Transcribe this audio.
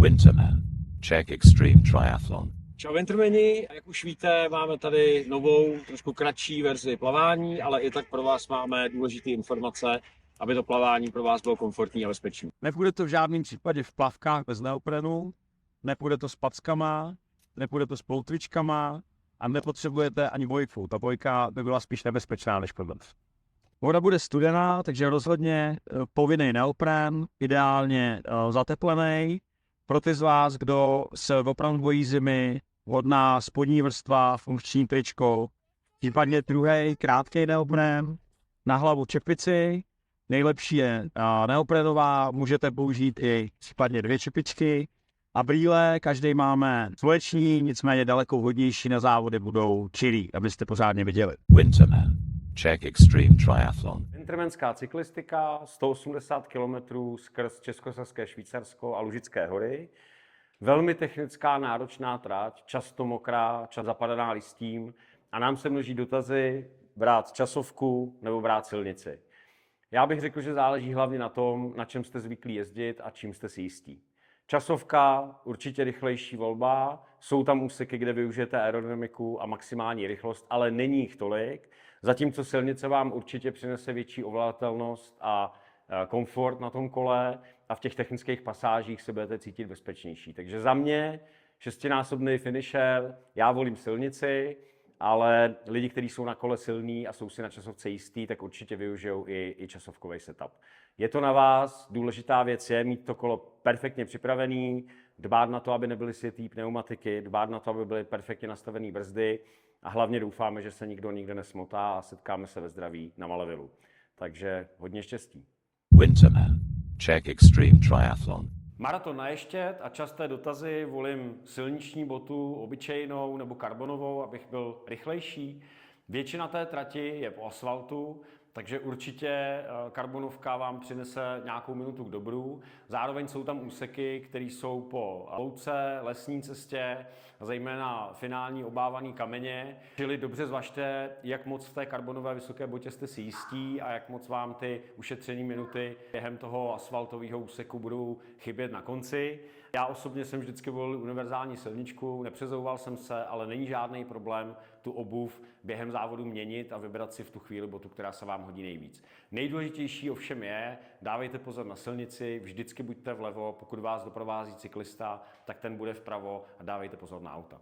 Winterman. Czech Extreme Triathlon. Čau Wintermeni, jak už víte, máme tady novou, trošku kratší verzi plavání, ale i tak pro vás máme důležité informace, aby to plavání pro vás bylo komfortní a bezpečné. Nepůjde to v žádném případě v plavkách bez neoprenu, nepůjde to s packama, nepůjde to s ploutvičkama a nepotřebujete ani bojku. Ta bojka by byla spíš nebezpečná než problém. Voda bude studená, takže rozhodně povinný neopren, ideálně zateplený. Pro ty z vás, kdo se opravdu bojí zimy, vhodná spodní vrstva, funkční tričko, případně druhý krátký neopren, na hlavu čepici. Nejlepší je neoprenová, můžete použít i případně 2 čepičky. A brýle, každý máme sluneční, nicméně daleko vhodnější na závody budou čirý, abyste pořádně viděli. Winterman. Czech Extreme Triathlon. Wintermanská cyklistika, 180 km skrz Českosaské Švýcarsko a Lužické hory. Velmi technická, náročná trať, často mokrá, čas zapadaná listím a nám se množí dotazy brát časovku nebo brát silnici. Já bych řekl, že záleží hlavně na tom, na čem jste zvyklí jezdit a čím jste si jistí. Časovka, určitě rychlejší volba, jsou tam úseky, kde využijete aerodynamiku a maximální rychlost, ale není jich tolik, zatímco silnice vám určitě přinese větší ovladatelnost a komfort na tom kole a v těch technických pasážích se budete cítit bezpečnější. Takže za mě 6násobný finisher, já volím silnici, ale lidi, kteří jsou na kole silní a jsou si na časovce jistí, tak určitě využijou i časovkový setup. Je to na vás, důležitá věc je mít to kolo perfektně připravený, dbát na to, aby nebyly světý pneumatiky, dbát na to, aby byly perfektně nastavené brzdy a hlavně doufáme, že se nikdo nikde nesmotá a setkáme se ve zdraví na Malevilu. Takže hodně štěstí. Winterman. Czech Extreme Triathlon. Maraton na Ještěd a časté dotazy, volím silniční botu, obyčejnou nebo karbonovou, abych byl rychlejší. Většina té trati je po asfaltu, takže určitě karbonovka vám přinese nějakou minutu k dobru. Zároveň jsou tam úseky, které jsou po louce, lesní cestě, zejména finální obávaný kameně. Čili dobře zvažte, jak moc v té karbonové vysoké botě jste si jistí a jak moc vám ty ušetřené minuty během toho asfaltového úseku budou chybět na konci. Já osobně jsem vždycky volil univerzální silničku, nepřezouval jsem se, ale není žádný problém tu obuv během závodu měnit a vybrat si v tu chvíli botu, která se vám hodí nejvíc. Nejdůležitější ovšem je, dávejte pozor na silnici, vždycky buďte vlevo, pokud vás doprovází cyklista, tak ten bude vpravo a dávejte pozor na auta.